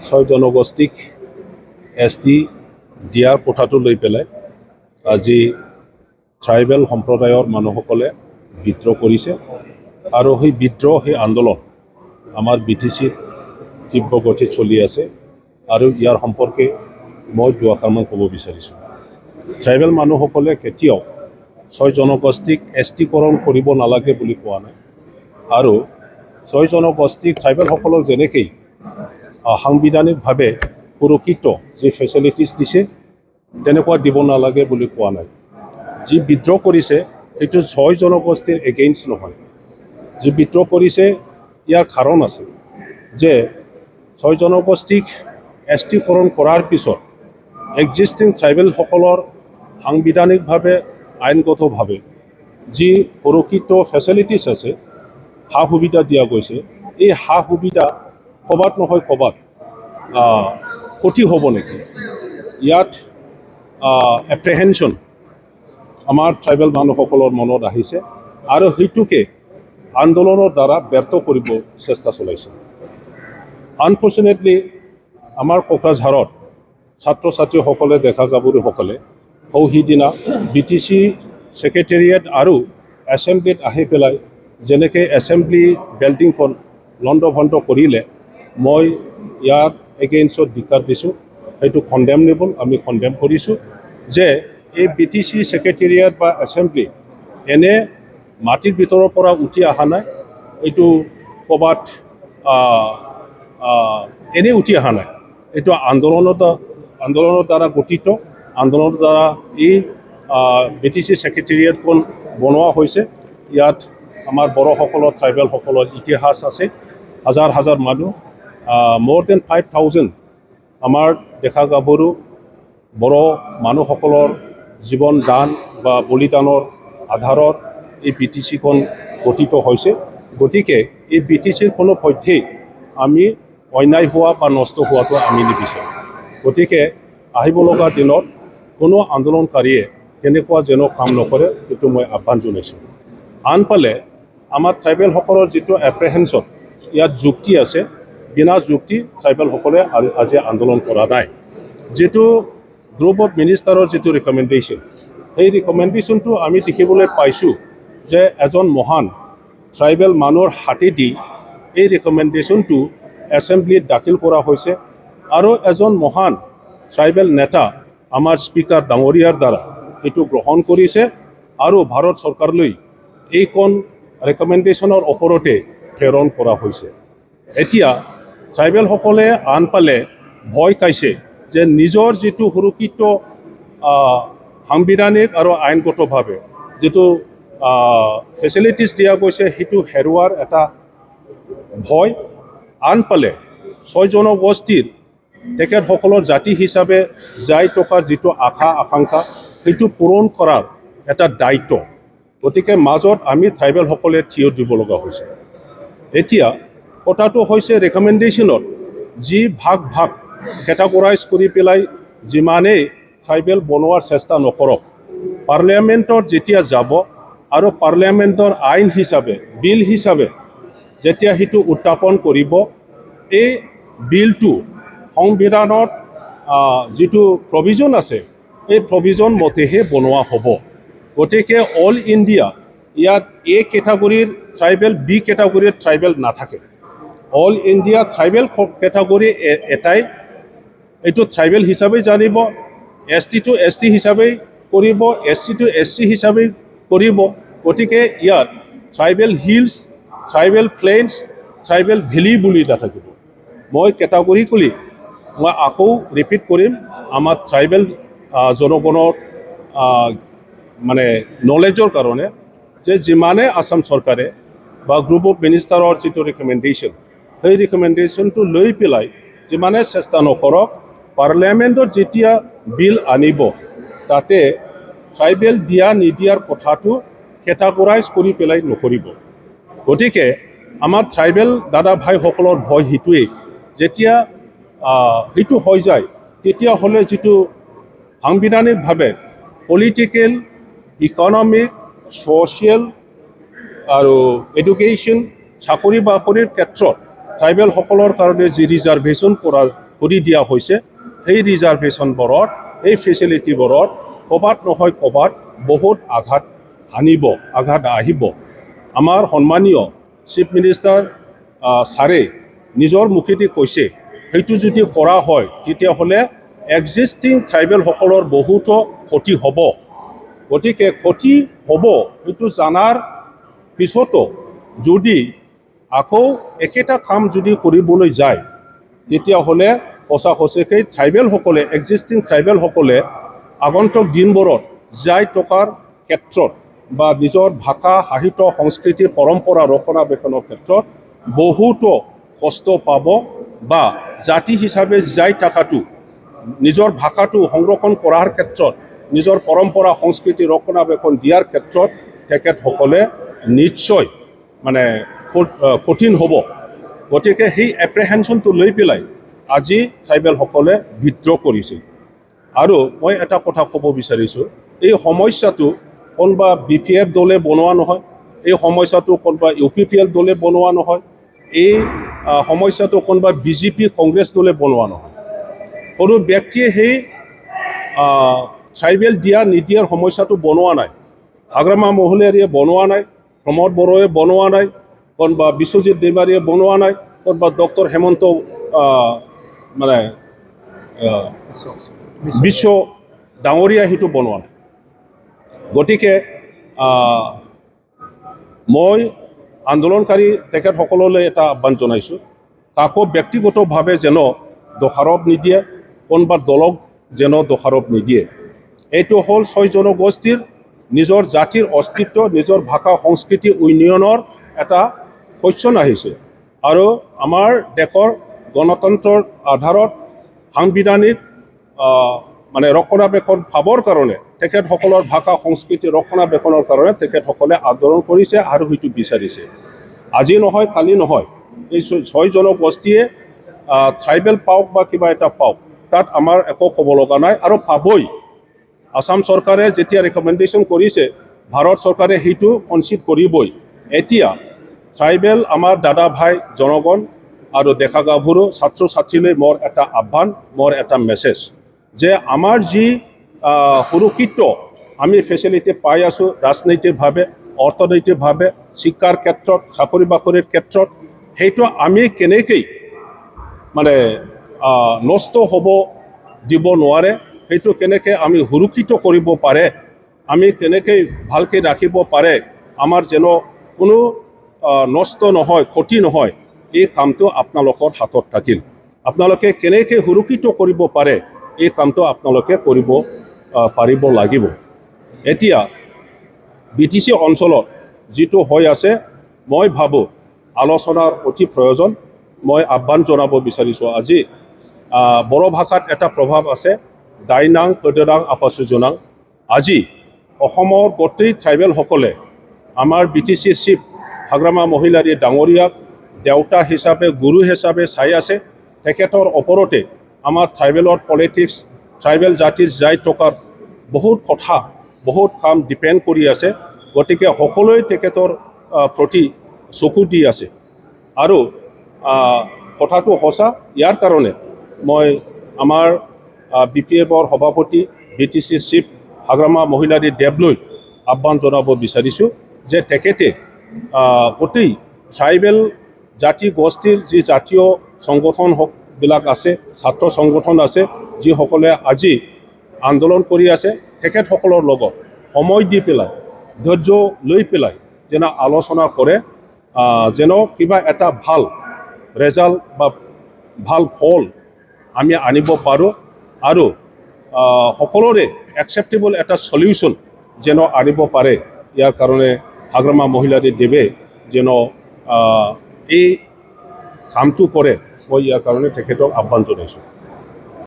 ছয় জনগোষ্ঠীক ST দিয়াৰ কথাটো লৈ পেলাই আজি ট্ৰাইবেল সম্প্ৰদায়ৰ মানুহসকলে বিদ্ৰোহ কৰিছে আৰু সেই বিদ্ৰোহ সেই আন্দোলন আমাৰ BTCত তীব্ৰ গতিত চলি আছে আৰু ইয়াৰ সম্পৰ্কে মই দুআষাৰমান ক'ব বিচাৰিছোঁ। ট্ৰাইবেল মানুহসকলে কেতিয়াও ছয় জনগোষ্ঠীক STকৰণ কৰিব নালাগে বুলি কোৱা নাই আৰু ছয় জনগোষ্ঠীক ট্ৰাইবেলসকলক যেনেকৈ সাংবিধানিকভাৱে সুৰক্ষিত যি ফেচিলিটিছ দিছে তেনেকুৱা দিব নালাগে বুলি কোৱা নাই। যি বিদ্ৰোহ কৰিছে সেইটো ছয় জনগোষ্ঠীৰ এগেইনষ্ট নহয়। যি বিদ্ৰোহ কৰিছে ইয়াৰ কাৰণ আছে যে ছয় জনগোষ্ঠীক STকৰণ কৰাৰ পিছত এক্সিষ্টিং ট্ৰাইবেলসকলৰ সাংবিধানিকভাৱে আইনগতভাৱে যি সুৰক্ষিত ফেচিলিটিছ আছে সা সুবিধা দিয়া গৈছে, এই সা সুবিধা ক'ৰবাত নহয় ক'ৰবাত ক্ষতি হ'ব নেকি, ইয়াত এপ্ৰিহেনশ্যন আমাৰ ট্ৰাইবেল মানুহসকলৰ মনত আহিছে আৰু সেইটোকে আন্দোলনৰ দ্বাৰা ব্যৰ্থ কৰিব চেষ্টা চলাইছে। আনফৰ্চুনেটলি আমাৰ কোকৰাঝাৰত ছাত্ৰ ছাত্ৰীসকলে ডেকা গাভৰুসকলে সিদিনা BTC ছেক্ৰেটেৰিয়েট আৰু এছেম্বলিত আহি পেলাই যেনেকৈ এছেম্বলি বিল্ডিংখন লণ্ডভণ্ড কৰিলে, মই ইয়াৰ এগেইনষ্টত ধিক্কাৰ দিছোঁ। সেইটো কণ্ডেমনেবল, আমি কণ্ডেম কৰিছোঁ যে এই BTC ছেক্ৰেটেৰিয়েট বা এছেম্বলি এনে মাটিৰ ভিতৰৰ পৰা উঠি অহা নাই, এইটো ক'ৰবাত এনেই উঠি অহা নাই, এইটো আন্দোলনৰ দ্বাৰা গঠিত, আন্দোলনৰ দ্বাৰা এই BTC ছেক্ৰেটেৰিয়েটখন বনোৱা হৈছে। ইয়াত আমাৰ বড়োসকলৰ ট্ৰাইবেলসকলৰ ইতিহাস আছে, হাজাৰ হাজাৰ মানুহ, more than 5,000 আমাৰ ডেকা গাভৰু বড়ো মানুহসকলৰ জীৱন দান বা বলিদানৰ আধাৰত এই BTCখন গঠিত হৈছে। গতিকে এই BTCৰ কোনো পধ্যেই আমি অন্যায় হোৱা বা নষ্ট হোৱাটো আমি নিবিচাৰোঁ। গতিকে আহিব লগা দিনত কোনো আন্দোলনকাৰীয়ে তেনেকুৱা যেন কাম নকৰে, সেইটো মই আহ্বান জনাইছোঁ। আনফালে আমাৰ ট্ৰাইবেলসকলৰ যিটো এপ্ৰিহেনশ্যন, ইয়াত যুক্তি আছে, বিনা যুক্তি ট্ৰাইবেলসকলে আজি আন্দোলন কৰা নাই। যিটো গ্ৰুপ অফ মিনিষ্টাৰৰ যিটো ৰিকমেণ্ডেশ্যন, সেই ৰিকমেণ্ডেশ্যনটো আমি দেখিবলৈ পাইছোঁ যে এজন মহান ট্ৰাইবেল মানুহৰ হাতেদি এই ৰিকমেণ্ডেশ্যনটো এছেম্বলিত দাখিল কৰা হৈছে আৰু এজন মহান ট্ৰাইবেল নেতা আমাৰ স্পীকাৰ ডাঙৰীয়াৰ দ্বাৰা এইটো গ্ৰহণ কৰিছে আৰু ভাৰত চৰকাৰলৈ এইখন ৰিকমেণ্ডেশ্যনৰ ওপৰতে প্ৰেৰণ কৰা হৈছে। এতিয়া ট্ৰাইবেলসকলে আনফালে ভয় খাইছে যে নিজৰ যিটো সুৰক্ষিত সাংবিধানিক আৰু আইনগতভাৱে যিটো ফেচিলিটিছ দিয়া গৈছে সেইটো হেৰুৱাৰ এটা ভয়। আনফালে ছয় জনগোষ্ঠীৰ তেখেতসকলৰ জাতি হিচাপে যাই থকাৰ যিটো আশা আকাংক্ষা সেইটো পূৰণ কৰাৰ এটা দায়িত্ব, গতিকে মাজত আমি ট্ৰাইবেলসকলে থিয় দিব লগা হৈছে। এতিয়া কথাটো হৈছে ৰিকমেণ্ডেশ্যনত যি ভাগ কেটাগৰাইজ কৰি পেলাই যিমানেই ট্ৰাইবেল বনোৱাৰ চেষ্টা নকৰক, পাৰ্লিয়ামেণ্টত যেতিয়া যাব আৰু পাৰ্লিয়ামেণ্টৰ আইন হিচাপে বিল হিচাপে যেতিয়া সেইটো উত্থাপন কৰিব, এই বিলটো সংবিধানত যিটো প্ৰভিজন আছে এই প্ৰভিজন মতেহে বনোৱা হ'ব। গতিকে অল ইণ্ডিয়া ইয়াত A কেটাগৰীৰ ট্ৰাইবেল, B কেটাগৰীৰ ট্ৰাইবেল নাথাকে। অল ইণ্ডিয়া ট্ৰাইবেল কেটাগৰী এটাই, এইটো ট্ৰাইবেল হিচাপে জানিব, ST টো ST হিচাপেই কৰিব, SC টো SC হিচাপেই কৰিব। গতিকে ইয়াত tribal hills, tribal plains, tribal valley বুলি নাথাকিব। মই কেটাগৰিকেলি মই আকৌ ৰিপিট কৰিম, আমাৰ ট্ৰাইবেল জনগণৰ মানে নলেজৰ কাৰণে যে যিমানে আসাম চৰকাৰে বা গ্ৰুপ অফ মিনিষ্টাৰৰ যিটো ৰিকমেণ্ডেশ্যন, সেই ৰিকমেণ্ডেশ্যনটো লৈ পেলাই যিমানে চেষ্টা নকৰক, পাৰ্লিয়ামেণ্টত যেতিয়া বিল আনিব তাতে ট্ৰাইবেল দিয়া নিদিয়াৰ কথাটো কেটাগৰাইজ কৰি পেলাই নকৰিব। গতিকে আমাৰ ট্ৰাইবেল দাদা ভাইসকলৰ ভয় সেইটোৱেই, যেতিয়া সেইটো হৈ যায় তেতিয়াহ'লে যিটো সাংবিধানিকভাৱে পলিটিকেল, ইকনমিক, ছ'চিয়েল আৰু এডুকেশ্যন, চাকৰি বাকৰিৰ ক্ষেত্ৰত ট্ৰাইবেলসকলৰ কাৰণে যি ৰিজাৰ্ভেশ্যন কৰি দিয়া হৈছে সেই ৰিজাৰ্ভেশ্যনবোৰত এই ফেচিলিটিবোৰত ক'ৰবাত নহয় ক'ৰবাত বহুত আঘাত আহিব আমাৰ সন্মানীয় চিফ মিনিষ্টাৰ ছাৰে নিজৰ মুখেদি কৈছে সেইটো যদি কৰা হয় তেতিয়াহ'লে এক্সিষ্টিং ট্ৰাইবেলসকলৰ বহুতো ক্ষতি হ'ব গতিকে ক্ষতি হ'ব সেইটো জনাৰ পিছতো যদি আকৌ একেটা কাম যদি কৰিবলৈ যায় তেতিয়াহ'লে সঁচাকৈ ট্ৰাইবেলসকলে এক্সিষ্টিং ট্ৰাইবেলসকলে আগন্তুক দিনবোৰত যাই টকাৰ ক্ষেত্ৰত বা নিজৰ ভাষা সাহিত্য সংস্কৃতি পৰম্পৰা ৰক্ষণাবেক্ষণৰ ক্ষেত্ৰত বহুতো কষ্ট পাব বা জাতি হিচাপে যাই থকাটো নিজৰ ভাষাটো সংৰক্ষণ কৰাৰ ক্ষেত্ৰত নিজৰ পৰম্পৰা সংস্কৃতি ৰক্ষণাবেক্ষণ দিয়াৰ ক্ষেত্ৰত তেখেতসকলে নিশ্চয় মানে কঠিন হ'ব গতিকে সেই এপ্ৰিহেনশ্যনটো লৈ পেলাই আজি ট্ৰাইবেলসকলে বিদ্ৰোহ কৰিছিল আৰু মই এটা কথা ক'ব বিচাৰিছোঁ এই সমস্যাটো কোনোবা BPF দলে বনোৱা নহয় এই সমস্যাটো কোনোবা UPPL দলে বনোৱা নহয় এই সমস্যাটো কোনোবা BJP কংগ্ৰেছ দলে বনোৱা নহয় কোনো ব্যক্তিয়ে সেই ট্ৰাইবেল নিদিয়াৰ সমস্যাটো বনোৱা নাই হাগ্ৰামা মহলীয়াৰীয়ে বনোৱা নাই প্ৰমোদ বড়োৱে বনোৱা নাই কোনোবা বিশ্বজিৎ দৈমাৰীয়ে বনোৱা নাই কোনোবা ডক্টৰ হেমন্ত মানে বিশ্ব ডাঙৰীয়া সেইটো বনোৱা নাই গতিকে মই আন্দোলনকাৰী তেখেতসকললৈ এটা আহ্বান জনাইছোঁ কাকো ব্যক্তিগতভাৱে যেন দোষাৰোপ নিদিয়ে কোনোবা দলক যেন দোষাৰোপ নিদিয়ে এইটো হ'ল 6 জনগোষ্ঠীৰ নিজৰ জাতিৰ অস্তিত্ব নিজৰ ভাষা সংস্কৃতি উন্নয়নৰ এটা কোৱেশ্যন আহিছে আৰু আমাৰ দেশৰ গণতন্ত্ৰৰ আধাৰত সাংবিধানিক মানে ৰক্ষণাবেক্ষণ পাবৰ কাৰণে তেখেতসকলৰ ভাষা সংস্কৃতি ৰক্ষণাবেক্ষণৰ কাৰণে তেখেতসকলে আন্দোলন কৰিছে আৰু সেইটো বিচাৰিছে আজি নহয় কালি নহয় এই 6 জনগোষ্ঠীয়ে ট্ৰাইবেল পাওক বা কিবা এটা পাওক তাত আমাৰ একো ক'ব লগা নাই আৰু পাবই আসাম চৰকাৰে যেতিয়া ৰেকমেণ্ডেশ্যন কৰিছে ভাৰত চৰকাৰে সেইটো কনচিড কৰিবই এতিয়া ট্ৰাইবেল আমাৰ দাদা ভাই জনগণ আৰু ডেকা গাভৰু ছাত্ৰ ছাত্ৰীলৈ মোৰ এটা আহ্বান মোৰ এটা মেছেজ যে আমাৰ যি সুৰক্ষিত আমি ফেচিলিটি পাই আছোঁ ৰাজনৈতিকভাৱে অৰ্থনৈতিকভাৱে শিক্ষাৰ ক্ষেত্ৰত চাকৰি বাকৰিৰ ক্ষেত্ৰত সেইটো আমি কেনেকৈ মানে নষ্ট হ'ব দিব নোৱাৰে সেইটো কেনেকৈ আমি সুৰক্ষিত কৰিব পাৰে আমি কেনেকৈ ভালকৈ ৰাখিব পাৰে আমাৰ যেন কোনো নষ্ট নহয় ক্ষতি নহয় এই কামটো আপোনালোকৰ হাতত থাকিল আপোনালোকে কেনেকৈ সুৰক্ষিত কৰিব পাৰে এই কামটো আপোনালোকে কৰিব পাৰিব লাগিব এতিয়া BTC অঞ্চলত যিটো হৈ আছে মই ভাবোঁ আলোচনাৰ অতি প্ৰয়োজন মই আহ্বান জনাব বিচাৰিছোঁ আজি বড়ো ভাষাত এটা প্ৰভাৱ আছে দাইনাং কদৰাং আপাচুজনাং আজি অসমৰ গোটেই ট্ৰাইবেলসকলে আমাৰ BTC চিফ হাগ্ৰামা মহিলাৰী ডাঙৰীয়াক দেউতা হিচাপে গুৰু হিচাপে চাই আছে তেখেতৰ ওপৰতে আমাৰ ট্ৰাইবেলৰ পলিটিক্স ট্ৰাইবেল জাতিৰ যাই থকাৰ বহুত কথা বহুত কাম ডিপেণ্ড কৰি আছে গতিকে সকলোৱে তেখেতৰ প্ৰতি চকু দি আছে আৰু কথাটো সঁচা ইয়াৰ কাৰণে মই আমাৰ BPFৰ সভাপতি BTC চিফ হাগ্ৰামা মহিলাৰী দেৱলৈ আহ্বান জনাব বিচাৰিছোঁ যে তেখেতে গোটেই ট্ৰাইবেল জাতি গোষ্ঠীৰ যি জাতীয় সংগঠনবিলাক আছে ছাত্ৰ সংগঠন আছে যিসকলে আজি আন্দোলন কৰি আছে তেখেতসকলৰ লগত সময় দি পেলাই ধৈৰ্য লৈ পেলাই যেন আলোচনা কৰে যেন কিবা এটা ভাল ৰেজাল্ট বা ভাল ফল আমি আনিব পাৰোঁ আৰু সকলোৰে একচেপ্টেবল এটা সলিউশ্যন যেন আনিব পাৰে ইয়াৰ কাৰণে হাগ্ৰামা মহিলাৰী দেৱে যেন এই কামটো কৰে মই ইয়াৰ কাৰণে তেখেতক আহ্বান জনাইছোঁ